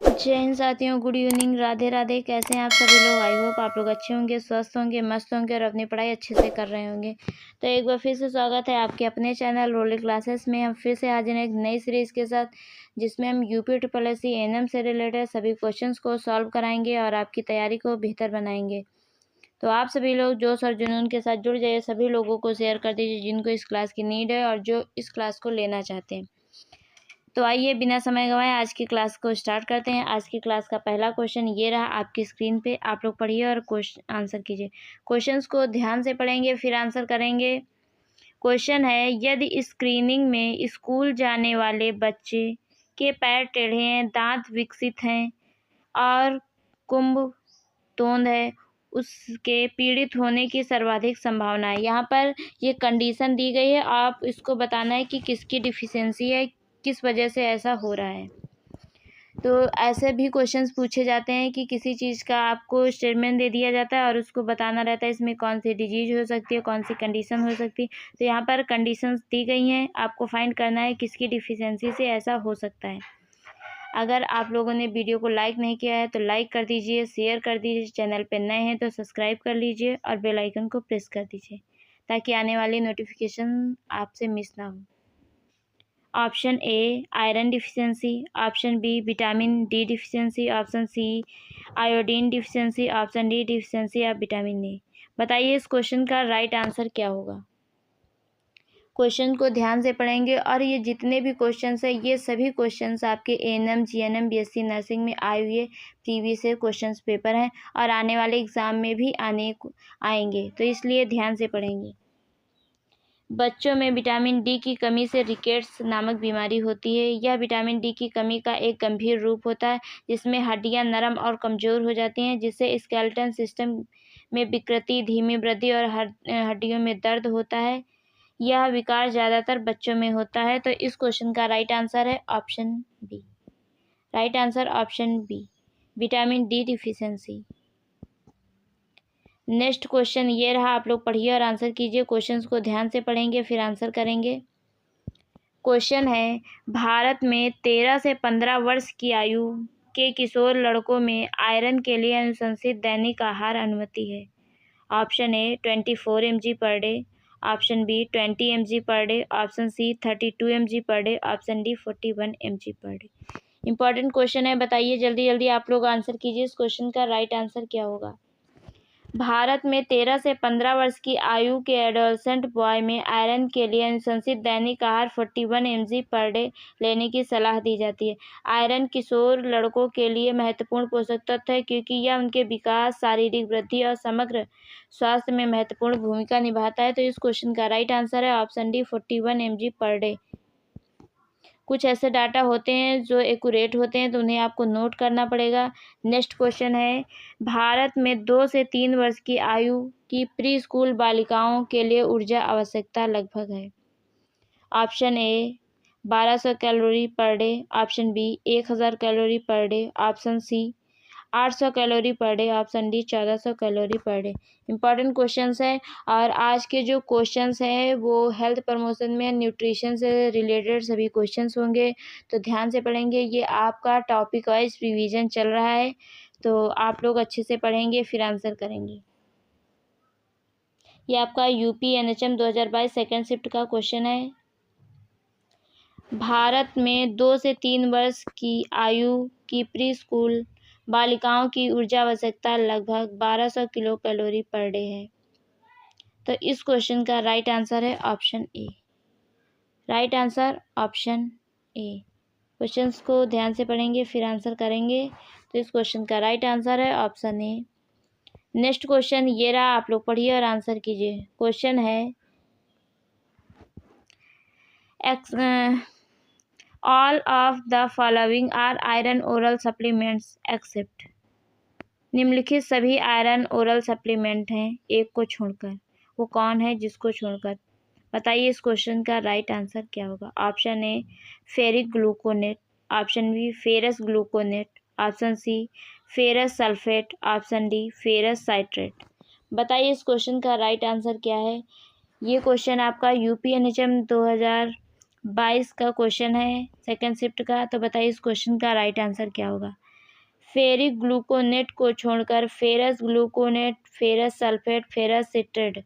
जय हिंद साथियों, good evening, Radhe Radhe. कैसे हैं आप सभी लोग? आई होप आप लोग अच्छे होंगे, स्वस्थ होंगे, मस्त होंगे और अपनी पढ़ाई अच्छे से कर रहे होंगे। तो एक बार फिर से स्वागत है आपके अपने चैनल रोली क्लासेस में। हम फिर से हाजिर हैं एक नई सीरीज़ के साथ, जिसमें हम यूपी ट्रिपल एनएम से रिलेटेड सभी क्वेश्चंस को सॉल्व कराएंगे और आपकी तैयारी को बेहतर बनाएंगे। तो आप सभी लोग जोश और जुनून के साथ जुड़ जाइए, सभी लोगों को शेयर कर दीजिए जिनको इस क्लास की नीड है और जो इस क्लास को लेना चाहते हैं। तो आइए बिना समय गंवाए आज की क्लास को स्टार्ट करते हैं। आज की क्लास का पहला क्वेश्चन ये रहा आपकी स्क्रीन पे, आप लोग पढ़िए और क्वेश्चन आंसर कीजिए। क्वेश्चंस को ध्यान से पढ़ेंगे फिर आंसर करेंगे। क्वेश्चन है, यदि स्क्रीनिंग में स्कूल जाने वाले बच्चे के पैर टेढ़े हैं, दांत विकसित हैं और कुंभ तोंद है, उसके पीड़ित होने की सर्वाधिक संभावना है। यहाँ पर ये कंडीशन दी गई है, आप इसको बताना है कि किसकी डिफिशियंसी है, किस वजह से ऐसा हो रहा है। तो ऐसे भी क्वेश्चंस पूछे जाते हैं कि किसी चीज़ का आपको स्टेटमेंट दे दिया जाता है और उसको बताना रहता है इसमें कौन सी डिजीज हो सकती है, कौन सी कंडीशन हो सकती है। तो यहाँ पर कंडीशंस दी गई हैं, आपको फाइंड करना है किसकी डिफिशियंसी से ऐसा हो सकता है। अगर आप लोगों ने वीडियो को लाइक नहीं किया है तो लाइक कर दीजिए, शेयर कर दीजिए, चैनल पर नए हैं तो सब्सक्राइब कर लीजिए और बेल आइकन को प्रेस कर दीजिए ताकि आने वाली नोटिफिकेशन आपसे मिस ना हो। Option A iron deficiency, option B vitamin D deficiency, option C iodine deficiency, option D deficiency of vitamin A. बताइए इस क्वेश्चन का राइट आंसर क्या होगा। क्वेश्चन को ध्यान से पढ़ेंगे और ये जितने भी क्वेश्चंस हैं ये सभी क्वेश्चंस आपके एएनएम, जीएनएम, बीएससी नर्सिंग में आए हुए प्रीवियस क्वेश्चंस पेपर हैं और आने वाले एग्ज़ाम में भी आएंगे, तो इसलिए ध्यान से पढ़ेंगे। बच्चों में विटामिन डी की कमी से रिकेट्स नामक बीमारी होती है। यह विटामिन डी की कमी का एक गंभीर रूप होता है जिसमें हड्डियां नरम और कमज़ोर हो जाती हैं, जिससे स्केलेटन सिस्टम में विकृति, धीमी वृद्धि और हड्डियों में दर्द होता है। यह विकार ज़्यादातर बच्चों में होता है। तो इस क्वेश्चन का राइट आंसर है option B. Right answer option B, vitamin D deficiency. Next question ये रहा, आप लोग पढ़िए और आंसर कीजिए। क्वेश्चंस को ध्यान से पढ़ेंगे फिर आंसर करेंगे। क्वेश्चन है, भारत में 13 से 15 वर्ष की आयु के किशोर लड़कों में आयरन के लिए अनुशंसित दैनिक आहार अनुमति है। Option A 24 mg per day, option B 20 mg per day, option C 32 mg per day, option D 41 mg per day. Important question है, बताइए जल्दी जल्दी आप लोग आंसर कीजिए। इस क्वेश्चन का राइट आंसर क्या होगा। भारत में 13 से 15 वर्ष की आयु के एडोलसेंट बॉय में आयरन के लिए अनुशंसित दैनिक आहार 41 mg पर डे लेने की सलाह दी जाती है। आयरन किशोर लड़कों के लिए महत्वपूर्ण पोषक तत्व है क्योंकि यह उनके विकास, शारीरिक वृद्धि और समग्र स्वास्थ्य में महत्वपूर्ण भूमिका निभाता है। तो इस क्वेश्चन का राइट आंसर है option D 41 mg per day. कुछ ऐसे डाटा होते हैं जो एक्यूरेट होते हैं तो उन्हें आपको नोट करना पड़ेगा। नेक्स्ट क्वेश्चन है, भारत में 2 से 3 वर्ष की आयु की प्री स्कूल बालिकाओं के लिए ऊर्जा आवश्यकता लगभग है। Option A 1200 calorie per day, option B 1000 calorie per day, option C 800 calorie per day, option D 1400 calorie per day. Important questions है और आज के जो क्वेश्चंस हैं वो हेल्थ प्रमोशन में न्यूट्रिशन से रिलेटेड सभी क्वेश्चंस होंगे, तो ध्यान से पढ़ेंगे। ये आपका टॉपिक वाइज रिवीजन चल रहा है, तो आप लोग अच्छे से पढ़ेंगे फिर आंसर करेंगे। ये आपका यूपी एनएचएम 2022 सेकेंड शिफ्ट का क्वेश्चन है। भारत में 2 से 3 वर्ष की आयु की प्री स्कूल बालिकाओं की ऊर्जा आवश्यकता लगभग 1200 किलो कैलोरी पर डे है। तो इस क्वेश्चन का राइट आंसर है option A. Right answer option A. Questions को ध्यान से पढ़ेंगे फिर आंसर करेंगे। तो इस क्वेश्चन का राइट आंसर है ऑप्शन ए। नेक्स्ट क्वेश्चन ये रहा, आप लोग पढ़िए और आंसर कीजिए। क्वेश्चन है, all of the following are iron oral supplements except. निम्नलिखित सभी आयरन ओरल सप्लीमेंट हैं एक को छोड़कर, वो कौन है जिसको छोड़कर। बताइए इस क्वेश्चन का राइट आंसर क्या होगा। Option A ferric gluconate, option B ferrous gluconate, option C ferrous sulphate, option D ferrous citrate. बताइए इस क्वेश्चन का राइट आंसर क्या है। ये क्वेश्चन आपका यूपी एनएचएम 2022 का क्वेश्चन है सेकेंड शिफ्ट का। तो बताइए इस क्वेश्चन का राइट आंसर क्या होगा। फेरिक ग्लूकोनेट को छोड़कर ferrous gluconate, ferrous sulphate, ferrous citrate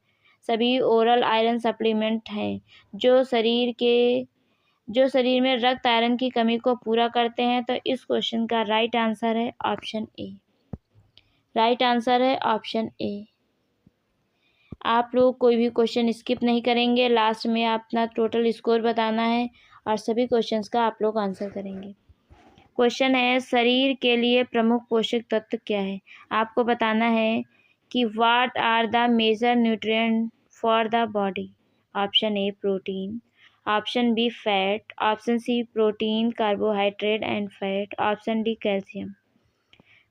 सभी ओरल आयरन सप्लीमेंट हैं जो शरीर में रक्त आयरन की कमी को पूरा करते हैं। तो इस क्वेश्चन का राइट आंसर है ऑप्शन ए। राइट आंसर है ऑप्शन ए। आप लोग कोई भी क्वेश्चन स्किप नहीं करेंगे। लास्ट में अपना टोटल स्कोर बताना है और सभी क्वेश्चंस का आप लोग आंसर करेंगे। क्वेश्चन है, शरीर के लिए प्रमुख पोषक तत्व क्या है? आपको बताना है कि what are the major nutrient for the body. Option A protein, option B fat, option C protein, carbohydrate and fat, option D calcium.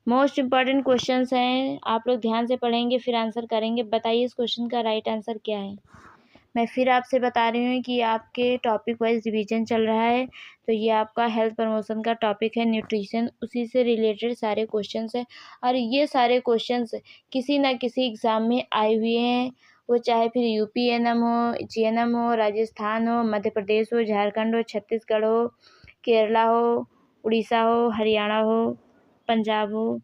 Most important questions हैं, आप लोग ध्यान से पढ़ेंगे फिर आंसर करेंगे। बताइए इस क्वेश्चन का राइट आंसर क्या है। मैं फिर आपसे बता रही हूँ कि आपके टॉपिक वाइज रिवीजन चल रहा है। तो ये आपका हेल्थ प्रमोशन का टॉपिक है, न्यूट्रिशन, उसी से रिलेटेड सारे क्वेश्चंस हैं। और ये सारे क्वेश्चंस किसी ना किसी एग्ज़ाम में आए हुए हैं, वो चाहे फिर यूपीएनएम हो, जीएनएम हो, राजस्थान हो, मध्य प्रदेश हो, झारखंड हो, छत्तीसगढ़ हो, केरला हो, उड़ीसा हो, हरियाणा हो, पंजाब हो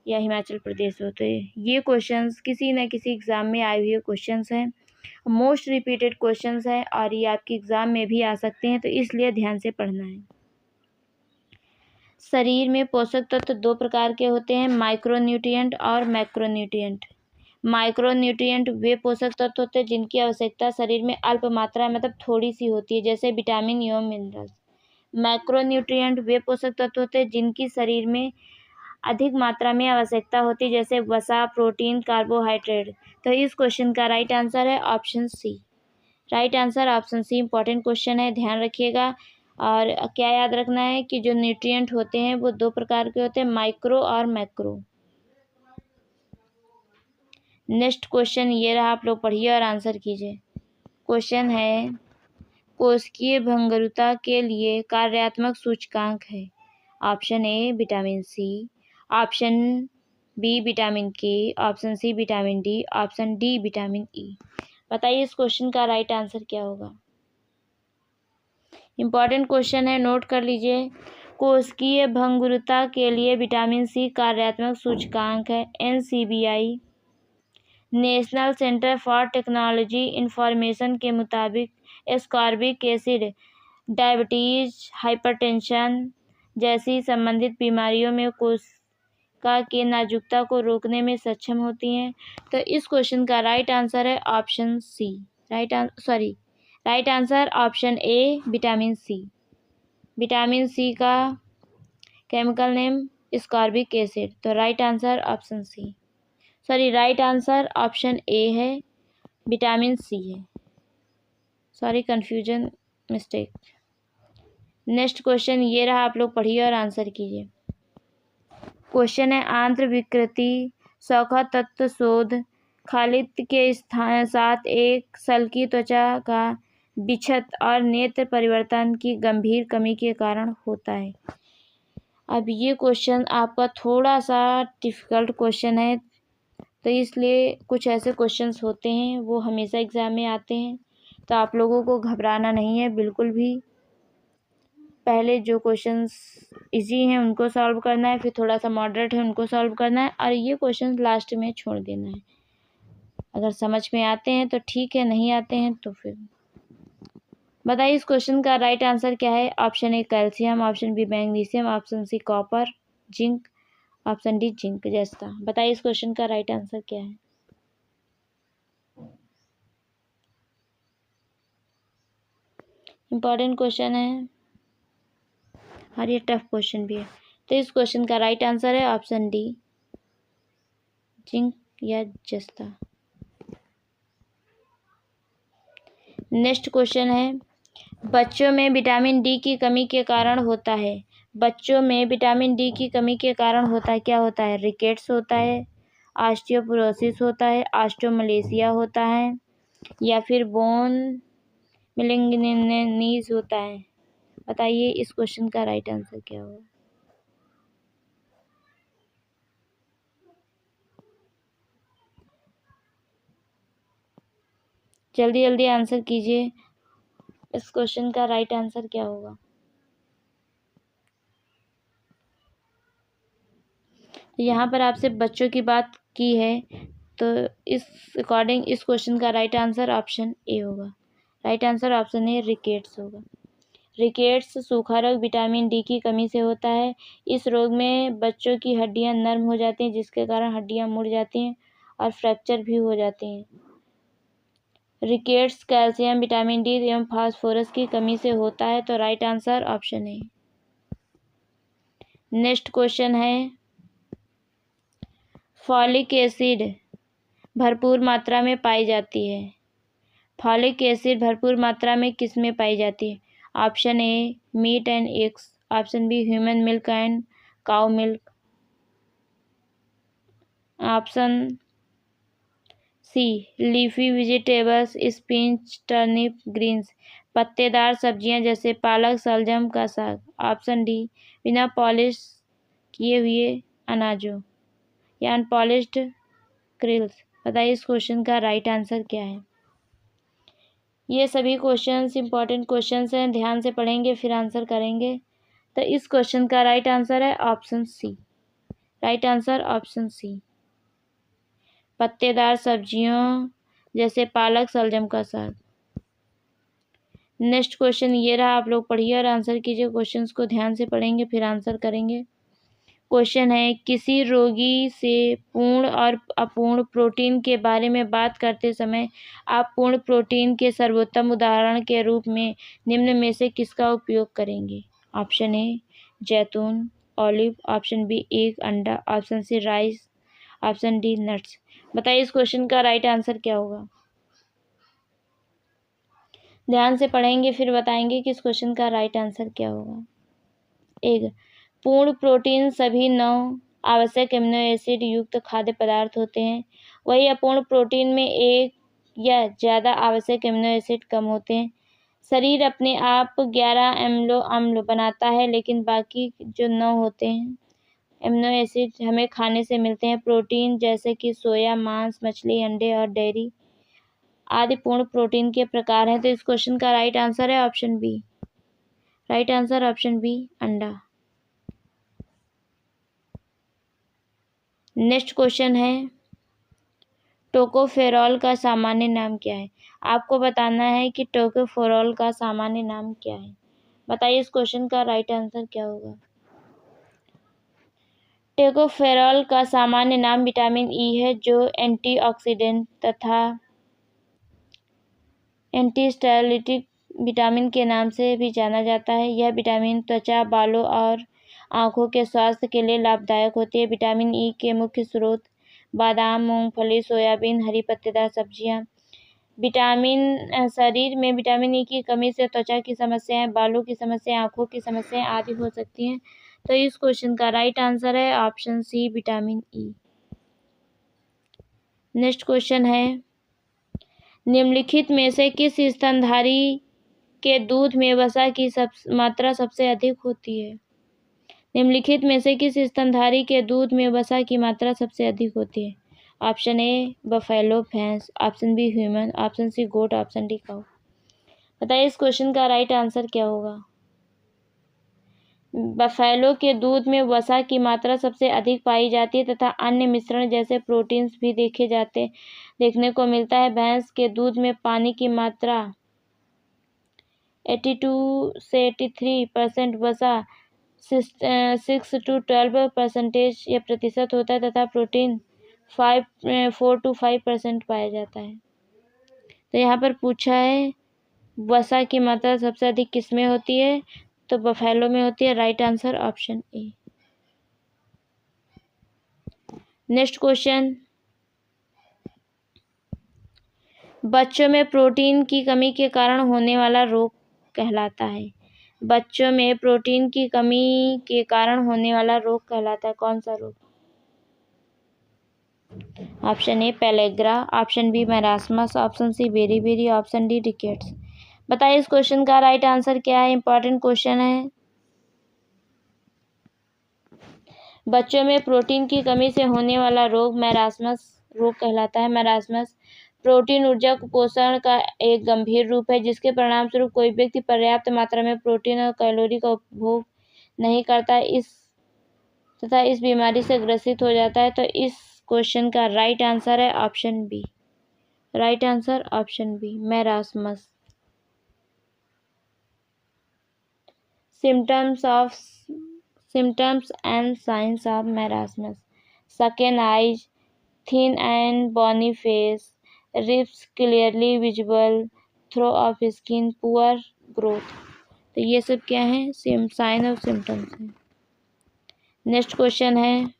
या हिमाचल प्रदेश हो। तो ये क्वेश्चंस किसी न किसी एग्ज़ाम में आए हुए क्वेश्चंस हैं, मोस्ट रिपीटेड क्वेश्चंस हैं और ये आपके एग्ज़ाम में भी आ सकते हैं, तो इसलिए ध्यान से पढ़ना है। शरीर में पोषक तत्व दो प्रकार के होते हैं, माइक्रोन्यूट्रिएंट और मैक्रोन्यूट्रिएंट। माइक्रोन्यूट्रिएंट वे पोषक तत्व होते हैं जिनकी आवश्यकता शरीर में अल्प मात्रा मतलब थोड़ी सी होती है, जैसे विटामिन एवं मिनरल्स। मैक्रोन्यूट्रिएंट वे पोषक तत्व होते हैं जिनकी शरीर में अधिक मात्रा में आवश्यकता होती है, जैसे वसा, प्रोटीन, कार्बोहाइड्रेट। तो इस क्वेश्चन का राइट आंसर है option C. Right answer option C. Important question है, ध्यान रखिएगा। और क्या याद रखना है कि जो न्यूट्रिएंट होते हैं वो दो प्रकार के होते हैं, माइक्रो और मैक्रो। नेक्स्ट क्वेश्चन ये रहा, आप लोग पढ़िए और आंसर कीजिए। क्वेश्चन है, कोशिकीय भंगुरता के लिए कार्यात्मक सूचकांक है। Option A vitamin C, option B vitamin K, option C vitamin D, option D vitamin E. बताइए इस क्वेश्चन का राइट आंसर क्या होगा। इंपॉर्टेंट क्वेश्चन है, नोट कर लीजिए। कोशिकीय भंगुरता के लिए विटामिन सी कार्यात्मक सूचकांक है NCBI, national centre for technology information के मुताबिक एस्कॉर्बिक एसिड डायबिटीज, हाइपरटेंशन जैसी संबंधित बीमारियों में कोशिका की नाजुकता को रोकने में सक्षम होती हैं। तो इस क्वेश्चन का राइट आंसर है option C. Right answer option A vitamin C. Vitamin C का केमिकल नेम एस्कॉर्बिक एसिड। तो right answer option C, right answer option A है, विटामिन सी है। Confusion, mistake. नेक्स्ट क्वेश्चन ये रहा, आप लोग पढ़िए और आंसर कीजिए। क्वेश्चन है, आंत्र विकृति, सौखा तत्व शोध, खालिद के साथ एक सल्की त्वचा का बिछत और नेत्र परिवर्तन की गंभीर कमी के कारण होता है। अब ये क्वेश्चन आपका थोड़ा सा डिफ़िकल्ट क्वेश्चन है, तो इसलिए कुछ ऐसे क्वेश्चंस होते हैं वो हमेशा एग्ज़ाम में आते हैं, तो आप लोगों को घबराना नहीं है बिल्कुल भी। पहले जो क्वेश्चंस इजी हैं उनको सॉल्व करना है, फिर थोड़ा सा मॉडरेट है उनको सॉल्व करना है, और ये क्वेश्चंस लास्ट में छोड़ देना है। अगर समझ में आते हैं तो ठीक है, नहीं आते हैं तो फिर बताइए इस क्वेश्चन का राइट आंसर क्या है। Option A calcium, option B magnesium, option C copper, zinc, option D zinc जैसा। बताइए इस क्वेश्चन का राइट आंसर क्या है। इम्पॉर्टेंट क्वेश्चन है और ये टफ क्वेश्चन भी है। तो इस क्वेश्चन का राइट आंसर है ऑप्शन डी, जिंक या जस्ता। नेक्स्ट क्वेश्चन है, बच्चों में विटामिन डी की कमी के कारण होता है। बच्चों में विटामिन डी की कमी के कारण होता है, क्या होता है? रिकेट्स होता है, ऑस्टियोपोरोसिस होता है, ऑस्टियोमलेशिया होता है, या फिर बोन मेलिंगनीज होता है। बताइए इस क्वेश्चन का राइट आंसर क्या होगा। जल्दी जल्दी आंसर कीजिए, इस क्वेश्चन का राइट आंसर क्या होगा। यहाँ पर आपसे बच्चों की बात की है, तो इस अकॉर्डिंग इस क्वेश्चन का राइट आंसर ऑप्शन ए होगा। राइट आंसर ऑप्शन ए रिकेट्स होगा। रिकेट्स सूखा रोग विटामिन डी की कमी से होता है। इस रोग में बच्चों की हड्डियां नर्म हो जाती हैं, जिसके कारण हड्डियां मुड़ जाती हैं और फ्रैक्चर भी हो जाती हैं। रिकेट्स कैल्शियम, विटामिन डी एवं फास्फोरस की कमी से होता है, तो right answer option A. Next question है, फॉलिक एसिड भरपूर मात्रा में पाई जाती है। फॉलिक एसिड भरपूर मात्रा में किस में पाई जाती है? Option A meat and eggs, option B human milk and cow milk, option C leafy vegetables, spinach, turnip, greens, पत्तेदार सब्जियां जैसे पालक, शलजम का साग, ऑप्शन डी बिना पॉलिश किए हुए अनाजों या अनपॉलिश्ड क्रिल्स। बताइए इस क्वेश्चन का राइट आंसर क्या है? ये सभी क्वेश्चंस इंपॉर्टेंट क्वेश्चंस हैं, ध्यान से पढ़ेंगे फिर आंसर करेंगे। तो इस क्वेश्चन का राइट आंसर है option C. Right answer option C, पत्तेदार सब्जियों जैसे पालक, शलजम का साग। नेक्स्ट क्वेश्चन ये रहा, आप लोग पढ़िए और आंसर कीजिए। क्वेश्चंस को ध्यान से पढ़ेंगे फिर आंसर करेंगे। क्वेश्चन है, किसी रोगी से पूर्ण और अपूर्ण प्रोटीन के बारे में बात करते समय आप पूर्ण प्रोटीन के सर्वोत्तम उदाहरण के रूप में निम्न में से किसका उपयोग करेंगे? ऑप्शन ए जैतून, ऑलिव, ऑप्शन बी एग, अंडा, option C rice, option D nuts. बताइए इस क्वेश्चन का राइट आंसर क्या होगा? ध्यान से पढ़ेंगे फिर बताएंगे कि इस क्वेश्चन का राइट आंसर क्या होगा। एक, पूर्ण प्रोटीन सभी 9 आवश्यक एमिनो एसिड युक्त खाद्य पदार्थ होते हैं। वही अपूर्ण प्रोटीन में एक या ज़्यादा आवश्यक एमिनो एसिड कम होते हैं। शरीर अपने आप 11 अम्ल अम्ल बनाता है, लेकिन बाकी जो 9 होते हैं एमिनो एसिड हमें खाने से मिलते हैं। प्रोटीन जैसे कि सोया, मांस, मछली, अंडे और डेयरी आदि पूर्ण प्रोटीन के प्रकार हैं। तो इस क्वेश्चन का राइट आंसर है option B. Right answer option B अंडा। नेक्स्ट क्वेश्चन है, टोकोफेरॉल का सामान्य नाम क्या है? आपको बताना है कि टोकोफेरॉल का सामान्य नाम क्या है। बताइए इस क्वेश्चन का राइट आंसर क्या होगा। टोकोफेरॉल का सामान्य नाम विटामिन ई है, जो एंटीऑक्सीडेंट तथा एंटीस्टाइलिटिक विटामिन के नाम से भी जाना जाता है। यह विटामिन त्वचा, बालों और आँखों के स्वास्थ्य के लिए लाभदायक होती है। विटामिन ई के मुख्य स्रोत बादाम, मूंगफली, सोयाबीन, हरी पत्तेदार सब्जियां। शरीर में विटामिन ई की कमी से त्वचा की समस्याएं, बालों की समस्याएं, आँखों की समस्याएं आदि हो सकती हैं। तो इस क्वेश्चन का राइट आंसर है option C vitamin E. Next question है, निम्नलिखित में से किस स्तनधारी के दूध में वसा की मात्रा सबसे अधिक होती है? निम्नलिखित में से किस स्तनधारी के दूध में वसा की मात्रा सबसे अधिक होती है? ऑप्शन ए बफेलो भैंस, option B human, option C goat, option D cow. बताइए इस क्वेश्चन का राइट आंसर क्या होगा। बफेलो के दूध में वसा की मात्रा सबसे अधिक पाई जाती है तथा अन्य मिश्रण जैसे प्रोटीन्स भी देखने को मिलता है। भैंस के दूध में पानी की मात्रा 82 से 83% वसा 6 to 12% या प्रतिशत होता है तथा प्रोटीन 4 to 5% पाया जाता है। तो यहाँ पर पूछा है वसा की मात्रा सबसे अधिक किस में होती है, तो बफेलो में होती है। Right answer option A. Next question, बच्चों में प्रोटीन की कमी के कारण होने वाला रोग कहलाता है। बच्चों में प्रोटीन की कमी के कारण होने वाला रोग कहलाता है, कौन सा रोग? Option A pellagra, option B marasmus, option C beri, option D rickets. बताइए इस क्वेश्चन का राइट आंसर क्या है। इंपॉर्टेंट क्वेश्चन है। बच्चों में प्रोटीन की कमी से होने वाला रोग मैरास्मस रोग कहलाता है। मैरास्मस प्रोटीन ऊर्जा कुपोषण का एक गंभीर रूप है, जिसके परिणामस्वरूप कोई व्यक्ति पर्याप्त मात्रा में प्रोटीन और कैलोरी का उपभोग नहीं करता। इस तथा इस बीमारी से ग्रसित हो जाता है। तो इस क्वेश्चन का राइट आंसर है option B. Right answer option B, marasmus. Symptoms and signs of marasmus: sunken eyes, thin and bony face, ribs clearly visible, throw of skin, poor growth। तो ये सब क्या है? साइन और सिम्टम्स हैं। Next question है,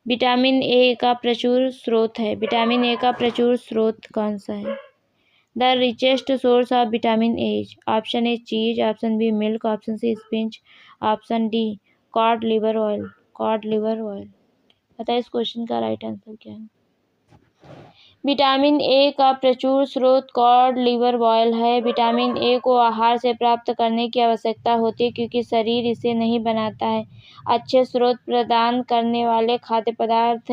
vitamin ए का प्रचुर स्रोत है। विटामिन ए का प्रचुर स्रोत कौन सा है? The richest source of vitamin A. Option A cheese, option B milk, option C spinach, option D cod liver oil. Cod liver oil. बताइए इस क्वेश्चन का राइट आंसर क्या है? विटामिन ए का प्रचुर स्रोत कॉड लिवर ऑयल है। विटामिन ए को आहार से प्राप्त करने की आवश्यकता होती है क्योंकि शरीर इसे नहीं बनाता है। अच्छे स्रोत प्रदान करने वाले खाद्य पदार्थ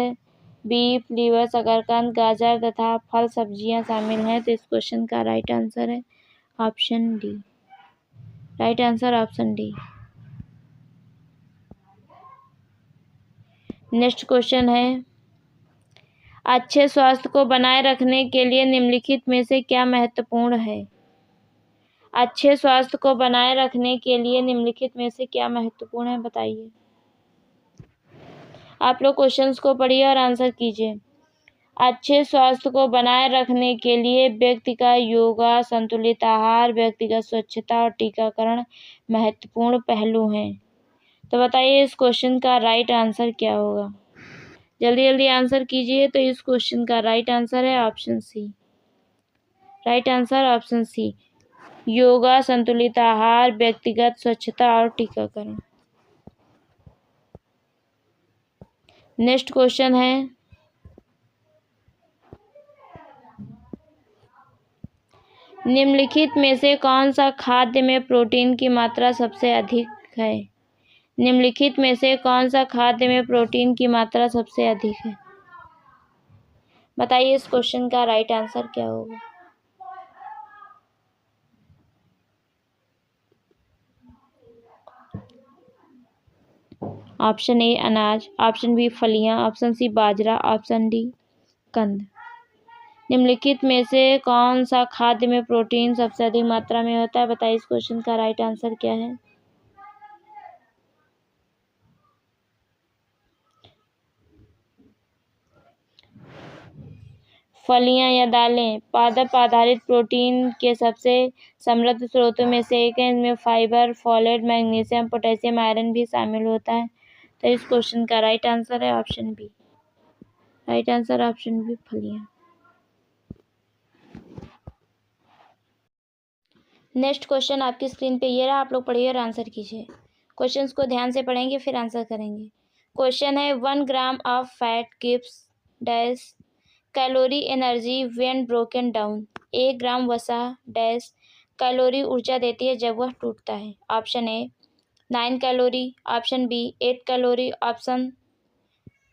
बीफ, लीवर, शकरकंद, गाजर तथा फल सब्जियां शामिल हैं। तो इस क्वेश्चन का राइट आंसर है option D. Right answer option D. Next question है, अच्छे स्वास्थ्य को बनाए रखने के लिए निम्नलिखित में से क्या महत्वपूर्ण है? अच्छे स्वास्थ्य को बनाए रखने के लिए निम्नलिखित में से क्या महत्वपूर्ण है? बताइए। आप लोग क्वेश्चंस को पढ़िए और आंसर कीजिए। अच्छे स्वास्थ्य को बनाए रखने के लिए व्यक्ति का योगा, संतुलित आहार, व्यक्तिगत स्वच्छता और टीकाकरण महत्वपूर्ण पहलू हैं। तो बताइए इस क्वेश्चन का राइट आंसर क्या होगा? जल्दी जल्दी आंसर कीजिए। तो इस क्वेश्चन का राइट आंसर है option C. Right answer option C, yoga, संतुलित आहार, व्यक्तिगत स्वच्छता और टीकाकरण। नेक्स्ट क्वेश्चन है, निम्नलिखित में से कौन सा खाद्य में प्रोटीन की मात्रा सबसे अधिक है? निम्नलिखित में से कौन सा खाद्य में प्रोटीन की मात्रा सबसे अधिक है? बताइए इस क्वेश्चन का राइट आंसर क्या होगा? ऑप्शन ए अनाज, ऑप्शन बी फलियां, ऑप्शन सी बाजरा, ऑप्शन डी कंद। निम्नलिखित में से कौन सा खाद्य में प्रोटीन सबसे अधिक मात्रा में होता है? बताइए इस क्वेश्चन का राइट आंसर क्या है? फलियां या दालें पादप आधारित प्रोटीन के सबसे समृद्ध स्रोतों में से एक है। इनमें fibre, folate, magnesium, potassium, iron भी शामिल होता है। तो इस क्वेश्चन का राइट आंसर है option B. Right answer option B, फलियां। नेक्स्ट क्वेश्चन आपकी स्क्रीन पे ये रहा, आप लोग पढ़िए और आंसर कीजिए। क्वेश्चंस को ध्यान से पढ़ेंगे फिर आंसर करेंगे। क्वेश्चन है, 1 gram of fat gives dash calorie energy when broken down. 1 gram वसा डैश कैलोरी ऊर्जा देती है जब वह टूटता है। Option A 9 calorie, option B 8 calorie, option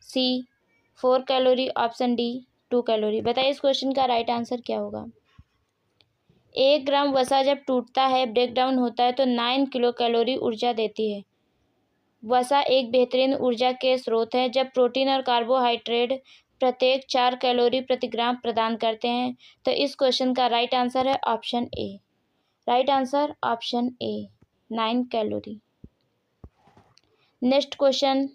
C 4 calorie, option D 2 calorie. बताइए इस क्वेश्चन का राइट आंसर क्या होगा? 1 ग्राम वसा जब टूटता है, ब्रेक डाउन होता है, तो 9 किलो कैलोरी ऊर्जा देती है। वसा एक बेहतरीन ऊर्जा के स्रोत है जब प्रोटीन और कार्बोहाइड्रेट प्रत्येक 4 कैलोरी प्रति ग्राम प्रदान करते हैं। तो इस क्वेश्चन का राइट आंसर है option A. Right answer option A, 9 calorie. Next question,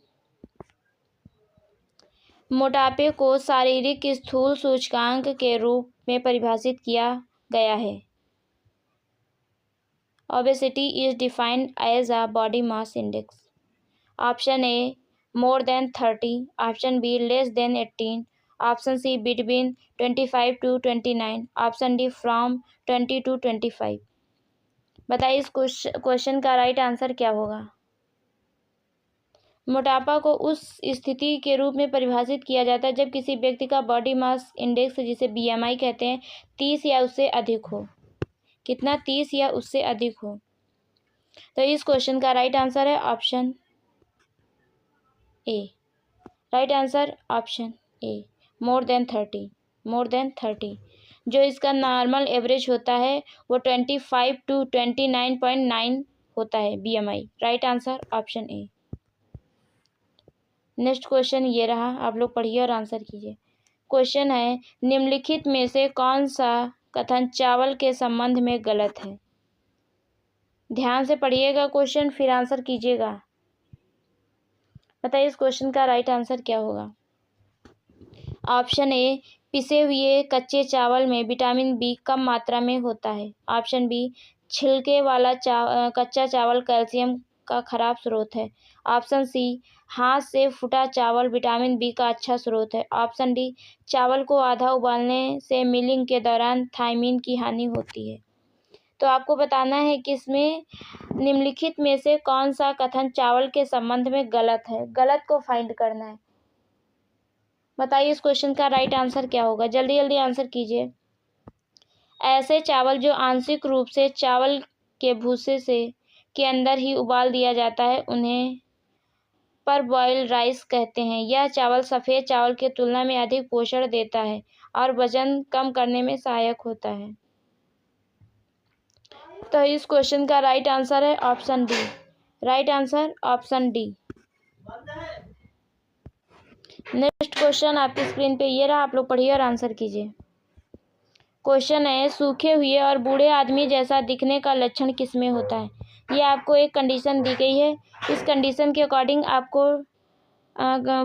मोटापे को शारीरिक स्थूल सूचकांक के रूप में परिभाषित किया गया है। Obesity is defined as a body mass index. Option A more than 30, option B less than 18, option C between 25 to 29, option D from 20 to 25। बताइए इस क्वेश्चन का राइट आंसर क्या होगा? मोटापा को उस स्थिति के रूप में परिभाषित किया जाता है जब किसी व्यक्ति का बॉडी मास इंडेक्स, जिसे BMI कहते हैं, 30 या उससे अधिक हो। कितना? 30 या उससे अधिक हो। तो इस क्वेश्चन का राइट आंसर है option A. Right answer option A, more than 30। More than 30 जो इसका नॉर्मल एवरेज होता है वो 25 to 29.9 होता है BMI। Right answer option A. Next question ये रहा, आप लोग पढ़िए और आंसर कीजिए। क्वेश्चन है, निम्नलिखित में से कौन सा कथन चावल के संबंध में गलत है? ध्यान से पढ़िएगा क्वेश्चन, फिर आंसर कीजिएगा। बताइए इस क्वेश्चन का राइट आंसर क्या होगा। ऑप्शन ए, पिसे हुए कच्चे चावल में विटामिन बी कम मात्रा में होता है। ऑप्शन बी, छिलके वाला कच्चा चावल कैल्शियम का खराब स्रोत है। ऑप्शन सी, हाथ से फुटा चावल विटामिन बी का अच्छा स्रोत है। ऑप्शन डी, चावल को आधा उबालने से मिलिंग के दौरान थायमीन की हानि होती है। तो आपको बताना है कि इसमें निम्नलिखित में से कौन सा कथन चावल के संबंध में गलत है। गलत को फाइंड करना है। बताइए इस क्वेश्चन का राइट आंसर क्या होगा। जल्दी जल्दी आंसर कीजिए। ऐसे चावल जो आंशिक रूप से चावल के भूसे से के अंदर ही उबाल दिया जाता है उन्हें परबॉइल्ड राइस कहते हैं। यह चावल सफ़ेद चावल की तुलना में अधिक पोषण देता है और वजन कम करने में सहायक होता है। तो इस क्वेश्चन का राइट आंसर है option D. Right answer option D. Next question आपकी स्क्रीन पे ये रहा, आप लोग पढ़िए और आंसर कीजिए। क्वेश्चन है, सूखे हुए और बूढ़े आदमी जैसा दिखने का लक्षण किसमें होता है? ये आपको एक कंडीशन दी गई है। इस कंडीशन के अकॉर्डिंग आपको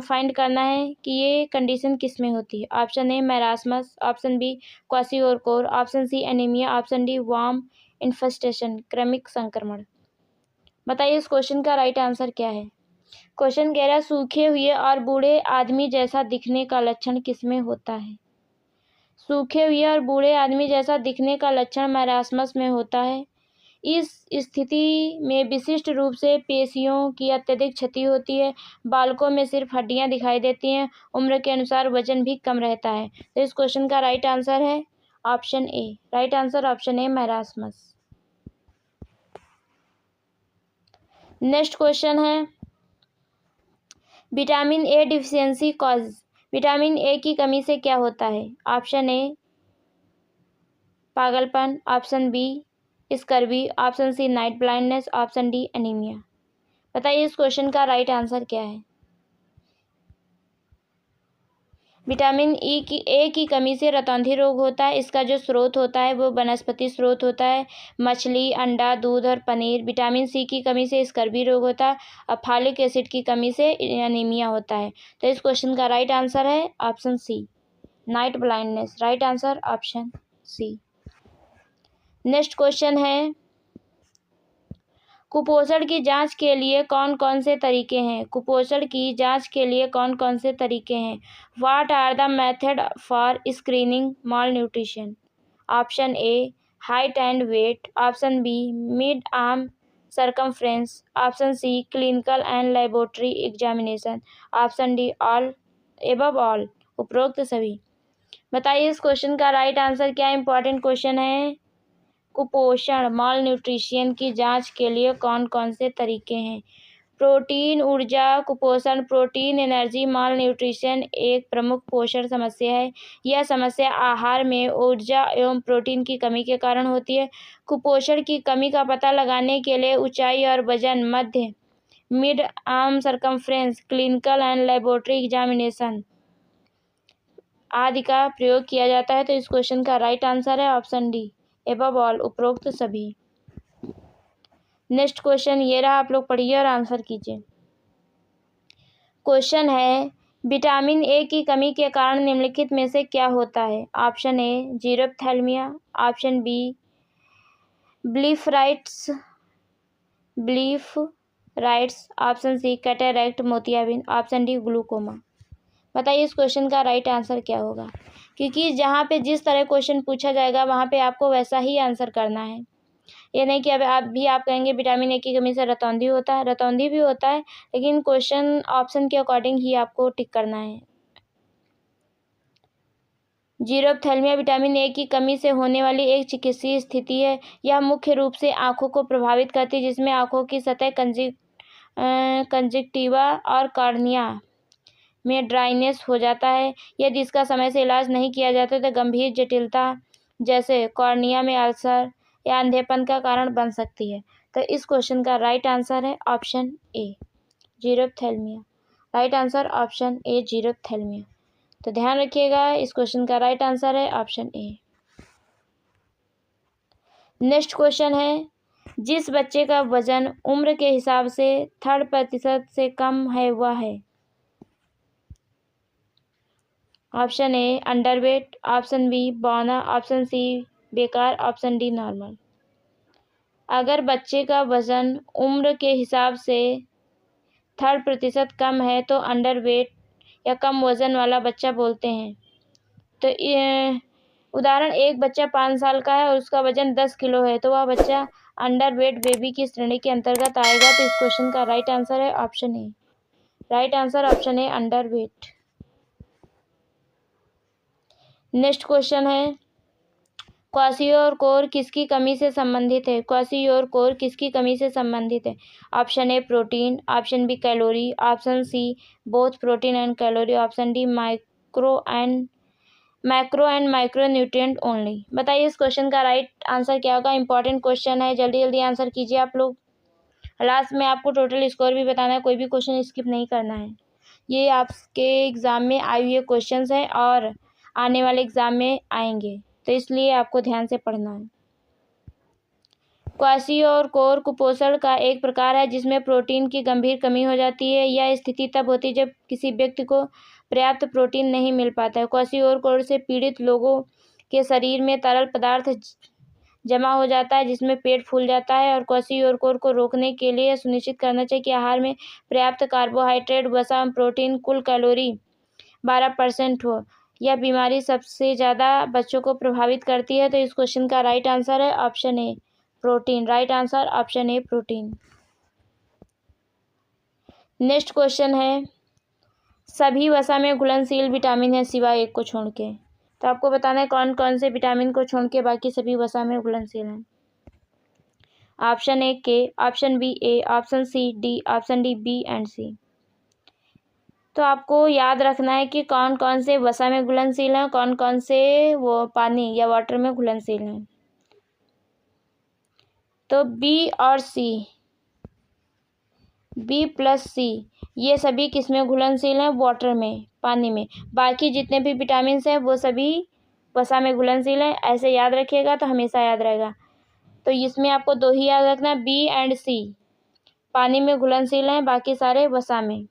फाइंड करना है कि ये कंडीशन किस में होती है। Option A, marasmus. Option B, kwashiorkor. Option C, anaemia. Option D, worm infestation, क्रमिक संक्रमण। बताइए इस क्वेश्चन का राइट आंसर क्या है। क्वेश्चन कह रहा है, सूखे हुए और बूढ़े आदमी जैसा दिखने का लक्षण किसमें होता है? सूखे हुए और बूढ़े आदमी जैसा दिखने का लक्षण मैरास्मस में होता है। इस स्थिति में विशिष्ट रूप से पेशियों की अत्यधिक क्षति होती है। बालकों में सिर्फ हड्डियां दिखाई देती हैं। उम्र के अनुसार वजन भी कम रहता है। तो इस क्वेश्चन का राइट आंसर है option A. Right answer option A, marasmus. Next question है, vitamin A deficiency cause. Vitamin A की कमी से क्या होता है? ऑप्शन ए, पागलपन। Option B, scurvy. Option C, night blindness. Option D, anaemia. बताइए इस क्वेश्चन का राइट आंसर क्या है। विटामिन ए की कमी से रतौंधी रोग होता है। इसका जो स्रोत होता है वो वनस्पति स्रोत होता है, मछली, अंडा, दूध और पनीर। विटामिन सी की कमी से स्कर्वी रोग होता है और फॉलिक एसिड की कमी से एनीमिया होता है। तो इस क्वेश्चन का राइट आंसर है option C, night blindness. Right answer option C. Next question है, कुपोषण की जांच के लिए कौन कौन से तरीके हैं? कुपोषण की जांच के लिए कौन कौन से तरीके हैं? What are the method for screening malnutrition? Option A, height and weight. Option B, mid arm circumference. Option C, clinical and laboratory examination. Option D, all above all, उपरोक्त सभी। बताइए इस क्वेश्चन का राइट आंसर क्या है। Important question है। कुपोषण माल nutrition की जांच के लिए कौन कौन से तरीके हैं? प्रोटीन ऊर्जा कुपोषण। प्रोटीन एनर्जी माल न्यूट्रिशन एक प्रमुख पोषण समस्या है। यह समस्या आहार में ऊर्जा एवं प्रोटीन की कमी के कारण होती है। कुपोषण की कमी का पता लगाने के लिए ऊंचाई और वजन, मध्य, mid arm circumference, clinical and laboratory examination आदि का प्रयोग किया जाता है। तो इस क्वेश्चन का राइट आंसर है ऑप्शन डी, एबव ऑल, उपरोक्त सभी। नेक्स्ट क्वेश्चन ये रहा, आप लोग पढ़िए और आंसर कीजिए। क्वेश्चन है, विटामिन ए की कमी के कारण निम्नलिखित में से क्या होता है? Option A, xerophthalmia. Option B, blepharitis. Option C, cataract, मोतियाबिंद। Option D, glaucoma. बताइए इस क्वेश्चन का राइट आंसर क्या होगा। क्योंकि जहाँ पे जिस तरह क्वेश्चन पूछा जाएगा वहाँ पे आपको वैसा ही आंसर करना है। ये नहीं कि अब आप कहेंगे विटामिन ए की कमी से रतौंधी होता है। रतौंधी भी होता है, लेकिन क्वेश्चन ऑप्शन के अकॉर्डिंग ही आपको टिक करना है। जीरोप्थैल्मिया विटामिन ए की कमी से होने वाली एक चिकित्सीय स्थिति है। यह मुख्य रूप से आँखों को प्रभावित करती है, जिसमें आँखों की सतह कंजक्टिवा और कॉर्निया में ड्राइनेस हो जाता है। यदि इसका समय से इलाज नहीं किया जाता तो गंभीर जटिलता जैसे कॉर्निया में अल्सर या अंधेपन का कारण बन सकती है। तो इस क्वेश्चन का राइट आंसर है option A, xerophthalmia. Right answer option A xerophthalmia. तो ध्यान रखिएगा, इस क्वेश्चन का राइट आंसर है ऑप्शन ए। नेक्स्ट क्वेश्चन है, जिस बच्चे का वजन उम्र के हिसाब से 3% से कम है वह है। Option A underweight, option B बौना, ऑप्शन सी बेकार, ऑप्शन डी नॉर्मल। अगर बच्चे का वजन उम्र के हिसाब से 3% कम है तो अंडरवेट या कम वजन वाला बच्चा बोलते हैं। तो उदाहरण, एक बच्चा 5 साल का है और उसका वजन 10 किलो है तो वह बच्चा अंडरवेट बेबी की श्रेणी के अंतर्गत आएगा। तो इस क्वेश्चन का राइट आंसर है option A. Right answer option A underweight. Next question है, क्वाशियोर किसकी कमी से संबंधित है। क्वाशियोर किसकी कमी से संबंधित है। Option A protein, option B calorie, option C both protein and calorie, option D macro and micro nutrient only. बताइए इस क्वेश्चन का राइट आंसर क्या होगा। इंपॉर्टेंट क्वेश्चन है, जल्दी जल्दी आंसर कीजिए आप लोग। लास्ट में आपको टोटल स्कोर भी बताना है, कोई भी क्वेश्चन स्किप नहीं करना है। ये आपके एग्ज़ाम में आए हुए क्वेश्चंस हैं और आने वाले एग्ज़ाम में आएंगे, तो इसलिए आपको ध्यान से पढ़ना है। क्वाशियोर कुपोषण का एक प्रकार है जिसमें प्रोटीन की गंभीर कमी हो जाती है। यह स्थिति तब होती है जब किसी व्यक्ति को पर्याप्त प्रोटीन नहीं मिल पाता है। क्वाशियोर से पीड़ित लोगों के शरीर में तरल पदार्थ जमा हो जाता है जिसमें पेट फूल जाता है। और क्वाशियोर को रोकने के लिए सुनिश्चित करना चाहिए कि आहार में पर्याप्त कार्बोहाइड्रेट, वसा, प्रोटीन, कुल कैलोरी 12% हो। यह बीमारी सबसे ज़्यादा बच्चों को प्रभावित करती है। तो इस क्वेश्चन का राइट आंसर है option A protein. Right answer option A protein. Next question है, सभी वसा में घुलनशील विटामिन है सिवाय एक को छोड़ के। तो आपको बताना है कौन कौन से विटामिन को छोड़ के बाकी सभी वसा में घुलनशील हैं। ऑप्शन ए के, option B A, option C D, option D B and C. तो आपको याद रखना है कि कौन कौन से वसा में घुलनशील हैं, कौन कौन से वो पानी या वाटर में घुलनशील हैं। तो बी और सी, बी प्लस सी, ये सभी किस में घुलनशील हैं, वाटर में, पानी में। बाकी जितने भी विटामिन हैं वो सभी वसा में घुलनशील हैं। ऐसे याद रखिएगा तो हमेशा याद रहेगा। तो इसमें आपको दो ही याद रखना है, बी एंड सी पानी में घुलनशील हैं, बाकी सारे वसा में।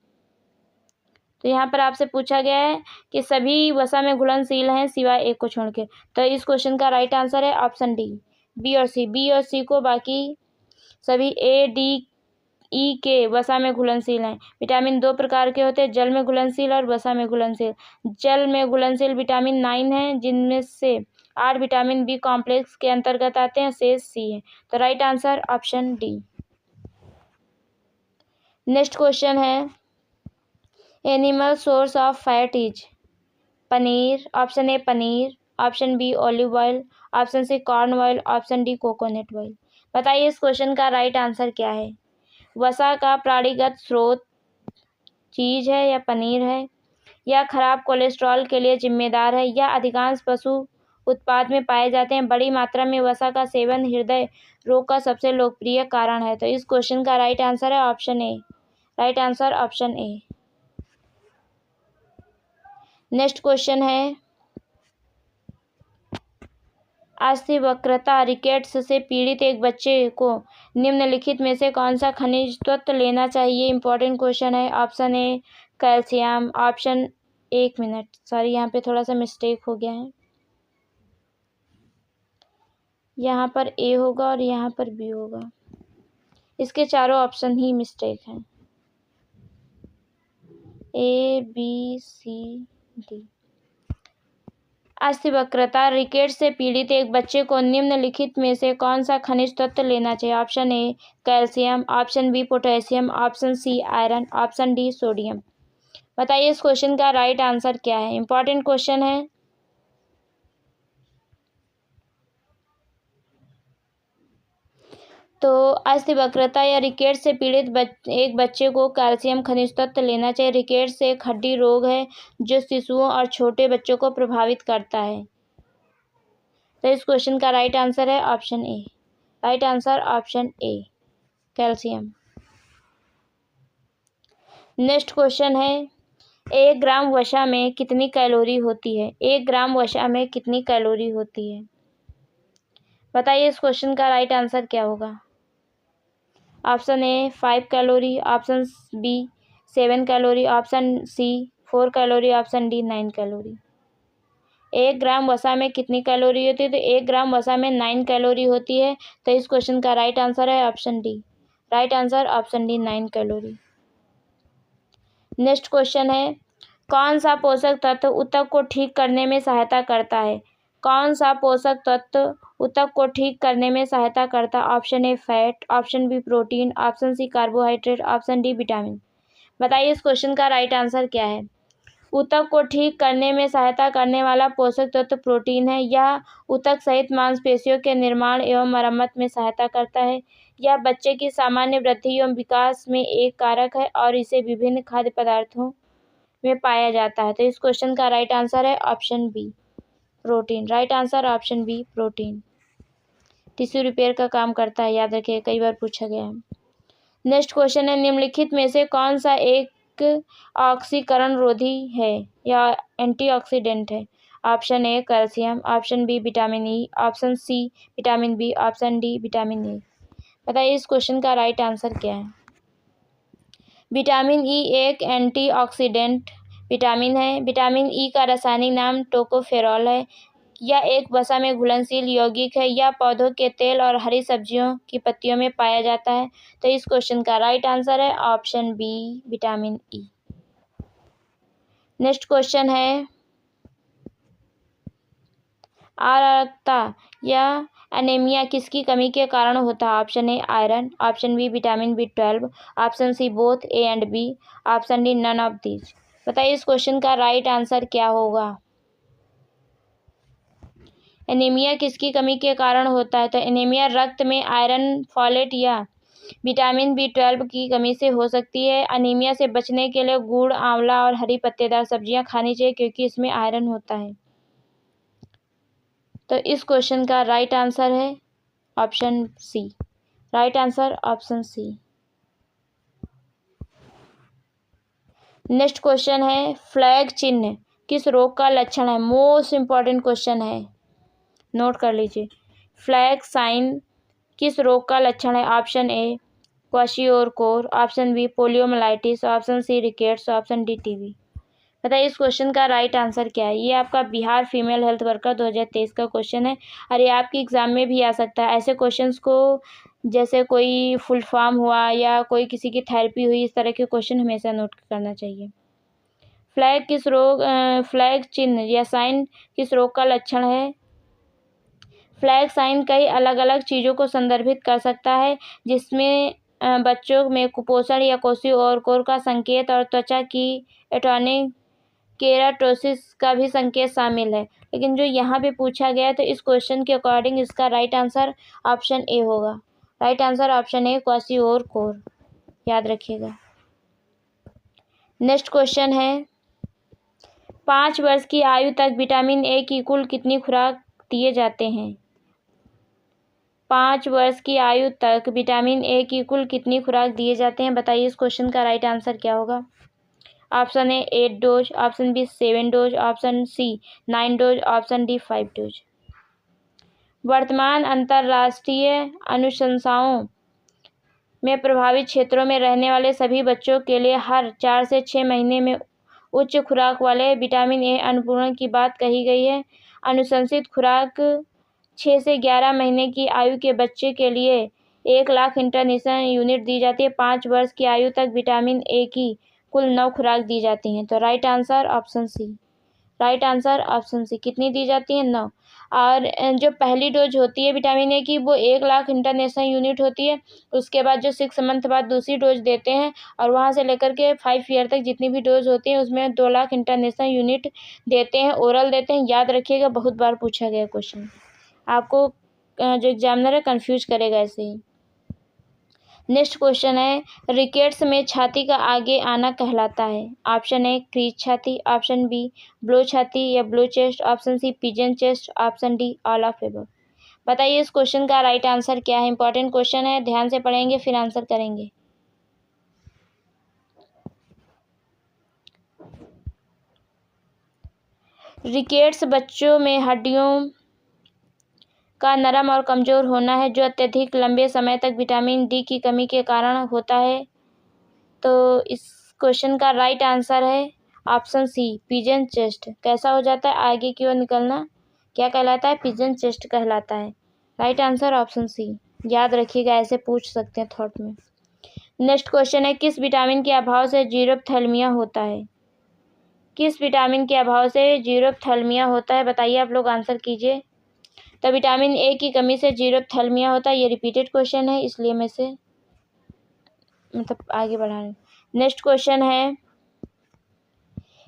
तो यहाँ पर आपसे पूछा गया है कि सभी वसा में घुलनशील हैं सिवाय एक को छोड़ के। तो इस क्वेश्चन का राइट आंसर है ऑप्शन डी बी और सी। बी और सी को बाकी सभी ए डी ई के वसा में घुलनशील हैं। विटामिन 2 प्रकार के होते हैं, जल में घुलनशील और वसा में घुलनशील। जल में घुलनशील विटामिन 9 हैं जिनमें से 8 विटामिन बी कॉम्प्लेक्स के अंतर्गत आते हैं, शेष सी है। तो right answer option D. Next question है, animal source of fat is. Paneer, option A paneer, option B olive oil, option C corn oil, option D coconut oil. बताइए इस क्वेश्चन का राइट आंसर क्या है। वसा का प्राणीगत स्रोत चीज है या पनीर है, या खराब कोलेस्ट्रॉल के लिए जिम्मेदार है, या अधिकांश पशु उत्पाद में पाए जाते हैं। बड़ी मात्रा में वसा का सेवन हृदय रोग का सबसे लोकप्रिय कारण है। तो इस क्वेश्चन का राइट आंसर है option A. Right answer option A. Next question है, अस्थि वक्रता रिकेट्स से पीड़ित एक बच्चे को निम्नलिखित में से कौन सा खनिज तत्व लेना चाहिए। इंपॉर्टेंट क्वेश्चन है। ऑप्शन ए कैल्शियम, ऑप्शन, एक मिनट सॉरी यहाँ पे थोड़ा सा मिस्टेक हो गया है, यहाँ पर ए होगा और यहाँ पर बी होगा, इसके चारों ऑप्शन ही मिस्टेक हैं, ए बी सी डी। अस्थि वक्रता रिकेट से पीड़ित एक बच्चे को निम्नलिखित में से कौन सा खनिज तत्व लेना चाहिए। Option A calcium, option B potassium, option C iron, option D sodium. बताइए इस क्वेश्चन का राइट आंसर क्या है। इंपॉर्टेंट क्वेश्चन है। तो अस्थि वक्रता या रिकेट से पीड़ित एक बच्चे को कैल्शियम खनिज तत्व लेना चाहिए। रिकेट से एक हड्डी रोग है जो शिशुओं और छोटे बच्चों को प्रभावित करता है। तो इस क्वेश्चन का राइट आंसर है option A. Right answer option A calcium. Next question है, 1 ग्राम वसा में कितनी कैलोरी होती है? 1 ग्राम वसा में कितनी कैलोरी होती है? बताइए इस क्वेश्चन का राइट आंसर क्या होगा? Option A 5 calorie, option B 7 calorie, option C 4 calorie, option D 9 calorie. 1 gram वसा में कितनी कैलोरी होती है? तो 1 ग्राम वसा में 9 कैलोरी होती है। तो इस क्वेश्चन का राइट आंसर है option D. Right answer option D 9 calorie. Next question है, कौन सा पोषक तत्व ऊतक को ठीक करने में सहायता करता है? कौन सा पोषक तत्व ऊतक को ठीक करने में सहायता करता है? Option A fat, option B protein, option C carbohydrate, option D vitamin. बताइए इस क्वेश्चन का राइट आंसर क्या है? ऊतक को ठीक करने में सहायता करने वाला पोषक तत्व प्रोटीन है। यह ऊतक सहित मांसपेशियों के निर्माण एवं मरम्मत में सहायता करता है। यह बच्चे की सामान्य वृद्धि एवं विकास में एक कारक है और इसे विभिन्न खाद्य पदार्थों में पाया जाता है। तो इस क्वेश्चन का राइट आंसर है option B protein. Right answer option B protein. Tissue repair का काम करता है, याद रखिए, कई बार पूछा गया है। नेक्स्ट क्वेश्चन है, निम्नलिखित में से कौन सा एक ऑक्सीकरण रोधी है या एंटीऑक्सीडेंट है? Option A calcium, option B vitamin E, option C vitamin B, option D vitamin A. बताइए इस क्वेश्चन का राइट आंसर क्या है? विटामिन ई एक एंटीऑक्सीडेंट विटामिन है। विटामिन ई का रासायनिक नाम टोकोफेरॉल है। यह एक वसा में घुलनशील यौगिक है। यह पौधों के तेल और हरी सब्जियों की पत्तियों में पाया जाता है। तो इस क्वेश्चन का राइट आंसर है option B vitamin E. Next question है, अरागकता या एनीमिया किसकी कमी के कारण होता है? Option A iron, option B vitamin B12, option C both A and B, option D none of these. बताइए इस क्वेश्चन का राइट आंसर क्या होगा? एनीमिया किसकी कमी के कारण होता है? तो एनीमिया रक्त में आयरन, फॉलेट या विटामिन B12 की कमी से हो सकती है। एनीमिया से बचने के लिए गुड़, आंवला और हरी पत्तेदार सब्जियां खानी चाहिए क्योंकि इसमें आयरन होता है। तो इस क्वेश्चन का राइट आंसर है option C. Right answer option C. Next question है, फ्लैग चिन्ह किस रोग का लक्षण है? मोस्ट इंपॉर्टेंट क्वेश्चन है, नोट कर लीजिए। फ्लैग साइन किस रोग का लक्षण है? Option A kwashiorkor, option B poliomyelitis, option C rickets, option D TB. बताइए इस क्वेश्चन का राइट आंसर क्या है? ये आपका बिहार फीमेल हेल्थ वर्कर 2023 का क्वेश्चन है और ये आपकी एग्जाम में भी आ सकता है। ऐसे क्वेश्चंस को, जैसे कोई फुल फॉर्म हुआ या कोई किसी की थेरेपी हुई, इस तरह के क्वेश्चन हमेशा नोट करना चाहिए। फ्लैग चिन्ह या साइन किस रोग का लक्षण है? फ्लैग साइन कई अलग अलग चीज़ों को संदर्भित कर सकता है, जिसमें बच्चों में कुपोषण या क्वाशियोरकोर का संकेत और त्वचा की एटॉनिक केराटोसिस का भी संकेत शामिल है। लेकिन जो यहाँ पे पूछा गया है, तो इस क्वेश्चन के अकॉर्डिंग इसका राइट आंसर ऑप्शन ए होगा। Right answer option A kwashiorkor, याद रखिएगा। नेक्स्ट क्वेश्चन है, 5 वर्ष की आयु तक विटामिन ए की कुल कितनी खुराक दिए जाते हैं? 5 वर्ष की आयु तक विटामिन ए की कुल कितनी खुराक दिए जाते हैं? बताइए इस क्वेश्चन का राइट आंसर क्या होगा? Option A 8 dose, option B 7 dose, option C 9 dose, option D 5 dose. वर्तमान अंतर्राष्ट्रीय अनुशंसाओं में प्रभावित क्षेत्रों में रहने वाले सभी बच्चों के लिए हर 4 से 6 महीने में उच्च खुराक वाले विटामिन ए अनुपूरक की बात कही गई है। अनुशंसित खुराक 6 से 11 महीने की आयु के बच्चे के लिए 1 लाख इंटरनेशनल यूनिट दी जाती है। 5 वर्ष की आयु तक विटामिन ए की कुल 9 खुराक दी जाती हैं। तो right answer option C. Right answer option C. कितनी दी जाती है? 9। और जो पहली डोज होती है विटामिन ए की, वो 1 लाख इंटरनेशनल यूनिट होती है। उसके बाद जो 6 मंथ बाद दूसरी डोज देते हैं और वहाँ से लेकर के 5 ईयर तक जितनी भी डोज होती है उसमें 2 लाख इंटरनेशनल यूनिट देते हैं, ओरल देते हैं। याद रखिएगा, बहुत बार पूछा गया क्वेश्चन, आपको जो एग्जामिनर है कन्फ्यूज करेगा ऐसे ही। नेक्स्ट क्वेश्चन है, रिकेट्स में छाती का आगे आना कहलाता है? ऑप्शन ए क्रीज छाती, ऑप्शन बी ब्लो छाती या blow chest, option C pigeon chest, option D all of above. बताइए इस क्वेश्चन का राइट आंसर क्या है? इंपॉर्टेंट क्वेश्चन है, ध्यान से पढ़ेंगे फिर आंसर करेंगे। रिकेट्स बच्चों में हड्डियों का नरम और कमज़ोर होना है जो अत्यधिक लंबे समय तक विटामिन डी की कमी के कारण होता है। तो इस क्वेश्चन का राइट आंसर है ऑप्शन सी, पिजन चेस्ट। कैसा हो जाता है आगे की ओर निकलना, क्या कहलाता है? पिजन चेस्ट कहलाता है। Right answer option C. याद रखिएगा, ऐसे पूछ सकते हैं थॉट में। नेक्स्ट क्वेश्चन है, किस विटामिन के अभाव से जीरोप्थैल्मिया होता है? किस विटामिन के अभाव से जीरोप्थैल्मिया होता है? बताइए, आप लोग आंसर कीजिए। तो विटामिन ए की कमी से जीरोप्थैल्मिया होता है। ये रिपीटेड क्वेश्चन है, इसलिए मैं से आगे बढ़ा रही हूँ। नेक्स्ट क्वेश्चन है,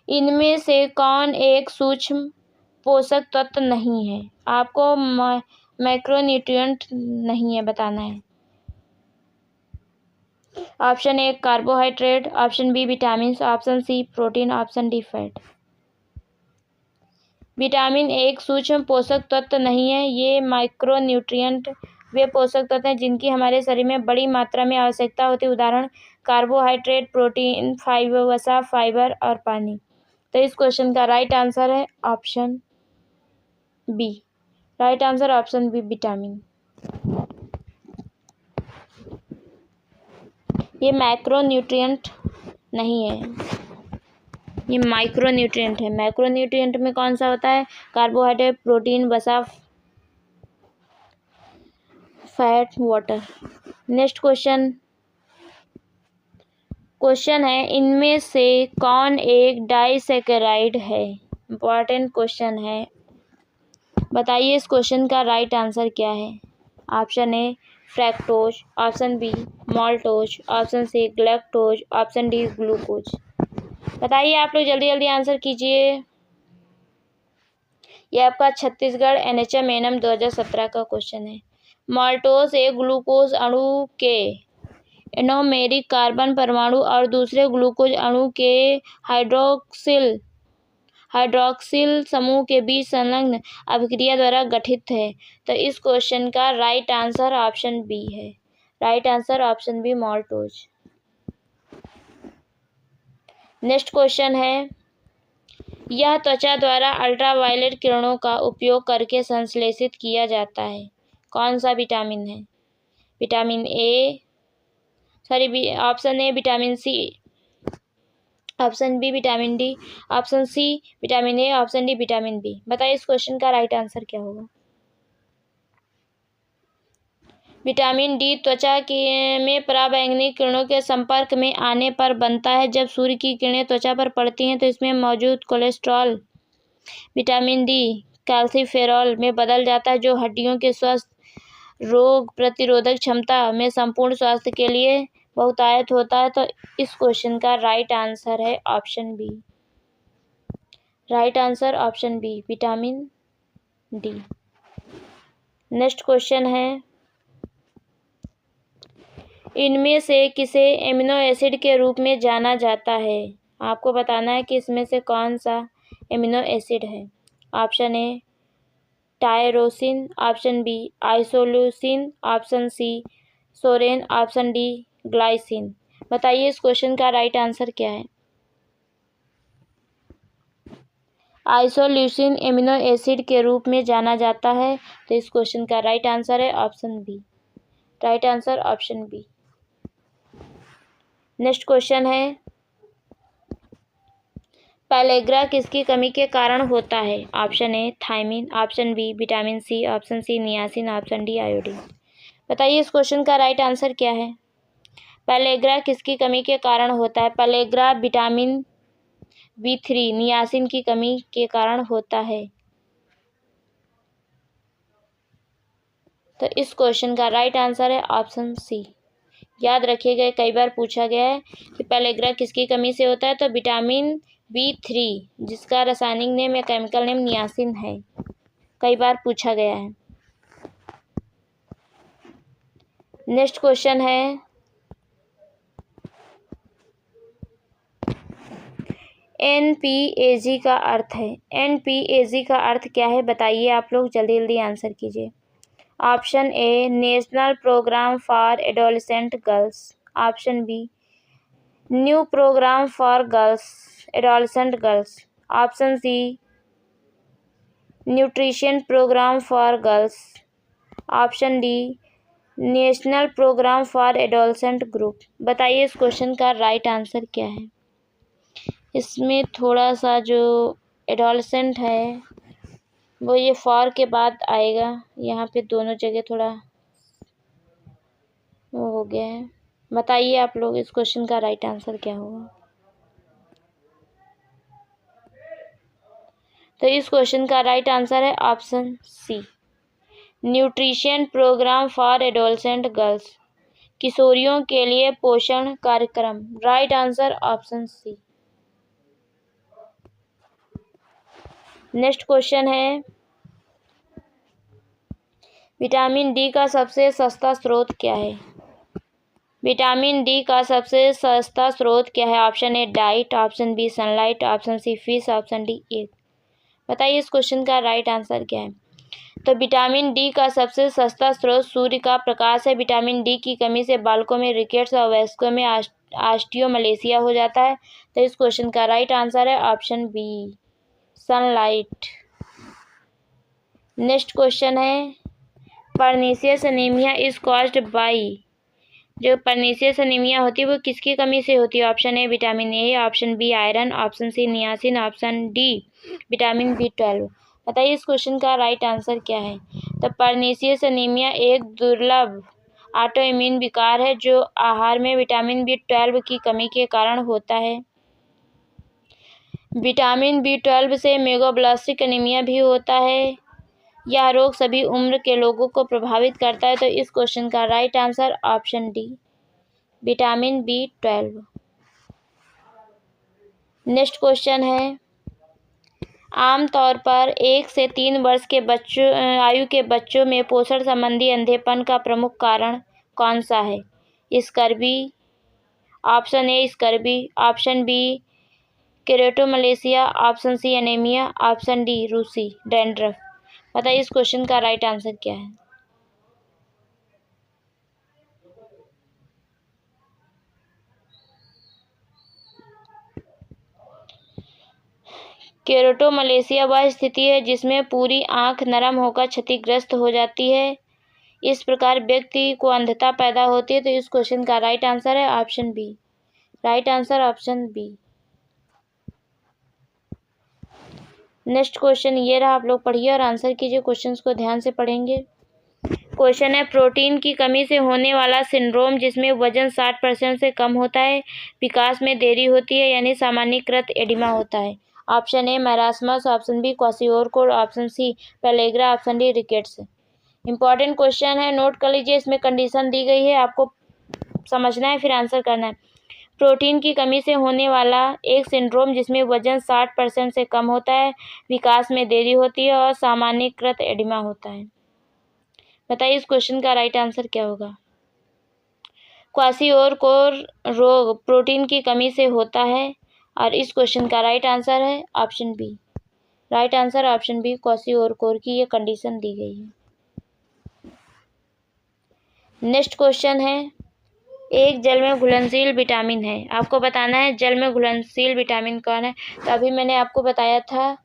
इनमें से कौन एक सूक्ष्म पोषक तत्व नहीं है? आपको मैक्रोन्यूट्रिएंट नहीं है बताना है। Option A carbohydrate, option B vitamin, option C protein, option D fat. Vitamin एक सूक्ष्म पोषक तत्व नहीं है। ये माइक्रोन्यूट्रिएंट वे पोषक तत्व हैं जिनकी हमारे शरीर में बड़ी मात्रा में आवश्यकता होती है। उदाहरण कार्बोहाइड्रेट, प्रोटीन, फाइबर, वसा, फाइबर और पानी। तो इस क्वेश्चन का राइट आंसर है option B. Right answer option B, vitamin. ये मैक्रोन्यूट्रिएंट नहीं है, ये माइक्रोन्यूट्रिएंट है। मैक्रोन्यूट्रिएंट में कौन सा होता है? कार्बोहाइड्रेट, प्रोटीन, वसा, फैट, वाटर। नेक्स्ट क्वेश्चन है, इनमें से कौन एक डाइसैकेराइड है? इंपॉर्टेंट क्वेश्चन है, बताइए इस क्वेश्चन का राइट आंसर क्या है? Option A fructose, option B maltose, option C galactose, option D glucose. बताइए आप लोग, जल्दी जल्दी आंसर कीजिए। यह आपका छत्तीसगढ़ NHM एनएम 2017 का क्वेश्चन है। माल्टोज एक ग्लूकोज अणु के एनोमेरिक कार्बन परमाणु और दूसरे ग्लूकोज अणु के हाइड्रॉक्सिल समूह के बीच संलग्न अभिक्रिया द्वारा गठित है। तो इस क्वेश्चन का राइट आंसर ऑप्शन बी है। Right answer option B, maltose. Next question है, यह त्वचा द्वारा अल्ट्रावायलेट किरणों का उपयोग करके संश्लेषित किया जाता है। कौन सा विटामिन है? Vitamin A, option A vitamin C, option B vitamin D, option C vitamin A, option D vitamin B. बताइए इस क्वेश्चन का राइट आंसर क्या होगा? विटामिन डी त्वचा में पराबैंगनी किरणों के संपर्क में आने पर बनता है। जब सूर्य की किरणें त्वचा पर पड़ती हैं तो इसमें मौजूद कोलेस्ट्रॉल विटामिन डी कैल्सिफेरॉल में बदल जाता है, जो हड्डियों के स्वस्थ, रोग प्रतिरोधक क्षमता में संपूर्ण स्वास्थ्य के लिए बहुतायत होता है। तो इस क्वेश्चन का राइट आंसर है option B. Right answer option B, vitamin D. Next question है, इनमें से किसे एमिनो एसिड के रूप में जाना जाता है? आपको बताना है कि इसमें से कौन सा एमिनो एसिड है। Option A tyrosine, option B isoleucine, option C serine, option D glycine. बताइए इस क्वेश्चन का राइट आंसर क्या है? आइसोल्यूसिन एमिनो एसिड के रूप में जाना जाता है। तो इस क्वेश्चन का राइट आंसर है option B. Right answer option B. Next question है, पैलेग्रा किसकी कमी के कारण होता है? Option A thiamine, option B vitamin C, option C niacin, option D iodine. बताइए इस क्वेश्चन का राइट आंसर क्या है? पैलेग्रा किसकी कमी के कारण होता है? पैलेग्रा विटामिन B3 नियासिन की कमी के कारण होता है। तो इस क्वेश्चन का राइट आंसर है ऑप्शन सी। याद रखिएगा, कई बार पूछा गया है कि पैलेग्रा किसकी कमी से होता है। तो विटामिन B3 जिसका रासायनिक नेम या केमिकल नेम नियासिन है, कई बार पूछा गया है। नेक्स्ट क्वेश्चन है, NPAG का अर्थ है। NPAG का अर्थ क्या है? बताइए आप लोग, जल्दी जल्दी आंसर कीजिए। Option A national programme for adolescent girls, option B new programme for girls adolescent girls, option C nutrition programme for girls, option D national programme for adolescent group. बताइए इस क्वेश्चन का राइट आंसर क्या है। इसमें थोड़ा सा जो adolescent है वो ये फॉर के बाद आएगा, यहाँ पे दोनों जगह थोड़ा वो हो गया है। बताइए आप लोग इस क्वेश्चन का राइट आंसर क्या होगा। तो इस क्वेश्चन का राइट आंसर है option C, nutrition programme for adolescent girls, किशोरियों के लिए पोषण कार्यक्रम। Right answer option C. Next question है, विटामिन डी का सबसे सस्ता स्रोत क्या है। विटामिन डी का सबसे सस्ता स्रोत क्या है। Option A diet, option B sunlight, option C fish, option D egg. बताइए इस क्वेश्चन का राइट आंसर क्या है। तो विटामिन डी का सबसे सस्ता स्रोत सूर्य का प्रकाश है। विटामिन डी की कमी से बालकों में रिकेट्स और वयस्कों में ऑस्टियोमलेसिया हो जाता है। तो इस क्वेश्चन का राइट आंसर है option B, sunlight. Next question है, pernicious anaemia is caused by, जो पर्नीशियस एनीमिया होती है वो किसकी कमी से होती है। Option A vitamin A, option B iron, option C niacin, option D vitamin B12। बताइए इस क्वेश्चन का राइट आंसर क्या है। तो पर्नीशियस एनीमिया एक दुर्लभ ऑटो इम्यून विकार है जो आहार में विटामिन B12 की कमी के कारण होता है। विटामिन B12 से मेगाब्लास्टिक एनीमिया भी होता है। यह रोग सभी उम्र के लोगों को प्रभावित करता है। तो इस क्वेश्चन का right answer option D, vitamin B12। Next question है, आमतौर पर 1 से 3 वर्ष के आयु के बच्चों में पोषण संबंधी अंधेपन का प्रमुख कारण कौन सा है। Scurvy, option A scurvy, option B keratomalacia, option C anaemia, option D रूसी डैंड्रफ। बताइए इस क्वेश्चन का राइट आंसर क्या है। केरेटोमलेशिया वह स्थिति है जिसमें पूरी आंख नरम होकर क्षतिग्रस्त हो जाती है। इस प्रकार व्यक्ति को अंधता पैदा होती है। तो इस क्वेश्चन का राइट आंसर है option B, right answer option B. Next question ये रहा, आप लोग पढ़िए और आंसर कीजिए। क्वेश्चंस को ध्यान से पढ़ेंगे। क्वेश्चन है, प्रोटीन की कमी से होने वाला सिंड्रोम जिसमें वजन 60% से कम होता है, विकास में देरी होती है यानी सामान्यीकृत एडिमा होता है। Option A marasmus, option B kwashiorkor, option C pellagra, option D rickets. Important question है, नोट कर लीजिए। इसमें कंडीशन दी गई है, आपको समझना है फिर आंसर करना है। प्रोटीन की कमी से होने वाला एक सिंड्रोम जिसमें वजन 60% से कम होता है, विकास में देरी होती है और सामान्यीकृत एडिमा होता है। बताइए इस क्वेश्चन का राइट आंसर क्या होगा। क्वाशियोरकोर रोग प्रोटीन की कमी से होता है और इस क्वेश्चन का राइट आंसर है option B, right answer option B, kwashiorkor की ये कंडीशन दी गई है। नेक्स्ट क्वेश्चन है, एक जल में घुलनशील विटामिन है, आपको बताना है जल में घुलनशील विटामिन कौन है। तो अभी मैंने आपको बताया था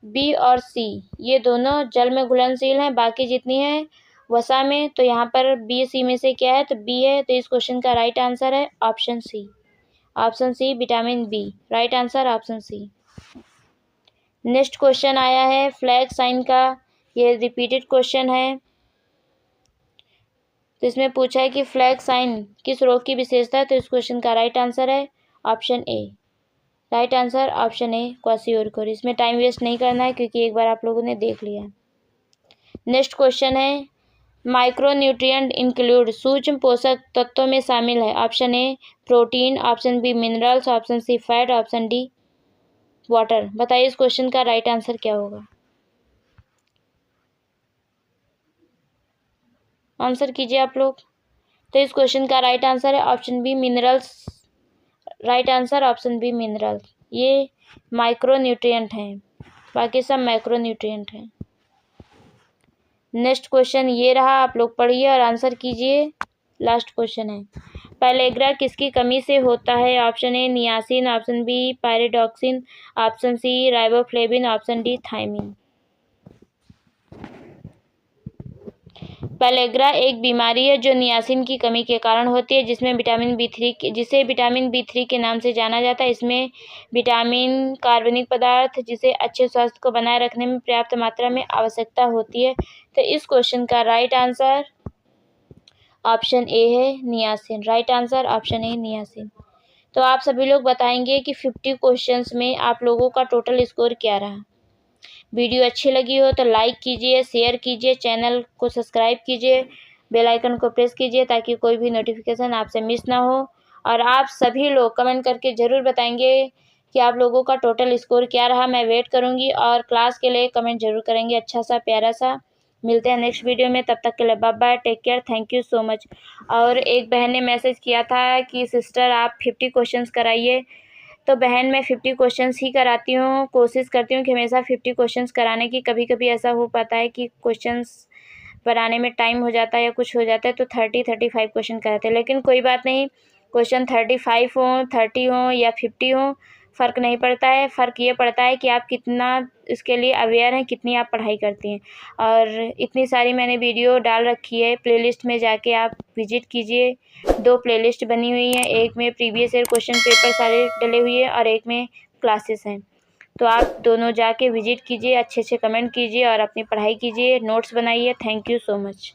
बी और सी, ये दोनों जल में घुलनशील हैं। बाकी जितनी है वसा में, तो यहाँ पर बी सी में से क्या है, तो बी है। तो इस क्वेश्चन का राइट आंसर है option C, option C vitamin B, right answer option C. Next question आया है फ्लैग साइन का, ये रिपीटेड क्वेश्चन है। तो इसमें पूछा है कि फ्लैग साइन किस रोग की विशेषता है। तो इस क्वेश्चन का राइट आंसर है option A, right answer option A kwashiorkor. इसमें टाइम वेस्ट नहीं करना है क्योंकि एक बार आप लोगों ने देख लिया है। नेक्स्ट क्वेश्चन है, माइक्रोन्यूट्रिएंट इंक्लूड सूक्ष्म पोषक तत्वों में शामिल है। Option A protein, option B minerals, option C fat, option D water. बताइए इस क्वेश्चन का राइट आंसर क्या होगा। आंसर कीजिए आप लोग। तो इस क्वेश्चन का राइट आंसर है option B minerals, right answer option B minerals. ये माइक्रोन्यूट्रिएंट हैं, बाकी सब मैक्रोन्यूट्रिएंट हैं। नेक्स्ट क्वेश्चन ये रहा, आप लोग पढ़िए और आंसर कीजिए। लास्ट क्वेश्चन है, पेलेग्रा किसकी कमी से होता है। Option A niacin, option B pyridoxine, option C riboflavin, option D thiamine. Pellagra एक बीमारी है जो नियासिन की कमी के कारण होती है, जिसे विटामिन बी थ्री के नाम से जाना जाता है। इसमें विटामिन कार्बनिक पदार्थ जिसे अच्छे स्वास्थ्य को बनाए रखने में पर्याप्त मात्रा में आवश्यकता होती है। तो इस क्वेश्चन का राइट आंसर ऑप्शन ए है niacin. Right answer option A niacin. तो आप सभी लोग बताएंगे कि 50 क्वेश्चंस में आप लोगों का टोटल स्कोर क्या रहा। वीडियो अच्छी लगी हो तो लाइक कीजिए, शेयर कीजिए, चैनल को सब्सक्राइब कीजिए, बेल आइकन को प्रेस कीजिए ताकि कोई भी नोटिफिकेशन आपसे मिस ना हो। और आप सभी लोग कमेंट करके ज़रूर बताएंगे कि आप लोगों का टोटल स्कोर क्या रहा। मैं वेट करूंगी और क्लास के लिए कमेंट जरूर करेंगे अच्छा सा प्यारा सा। मिलते हैं नेक्स्ट वीडियो में, तब तक के लिए bye bye, take care, thank you so much. और एक बहन ने मैसेज किया था कि सिस्टर आप 50 क्वेश्चंस कराइए। तो बहन मैं 50 क्वेश्चंस ही कराती हूँ, कोशिश करती हूँ कि हमेशा 50 क्वेश्चंस कराने की। कभी कभी ऐसा हो पाता है कि क्वेश्चंस बनाने में टाइम हो जाता है या कुछ हो जाता है तो 35 क्वेश्चन कराते हैं, लेकिन कोई बात नहीं। क्वेश्चन 35 हो, 30 हो या 50 हो, फ़र्क नहीं पड़ता है। फ़र्क ये पड़ता है कि आप कितना इसके लिए अवेयर हैं, कितनी आप पढ़ाई करती हैं। और इतनी सारी मैंने वीडियो डाल रखी है, प्लेलिस्ट में जाके आप विजिट कीजिए। 2 प्लेलिस्ट बनी हुई हैं, एक में प्रीवियस ईयर क्वेश्चन पेपर सारे डले हुए हैं और एक में क्लासेस हैं। तो आप दोनों जाके विजिट कीजिए, अच्छे से कमेंट कीजिए और अपनी पढ़ाई कीजिए, नोट्स बनाइए। Thank you so much.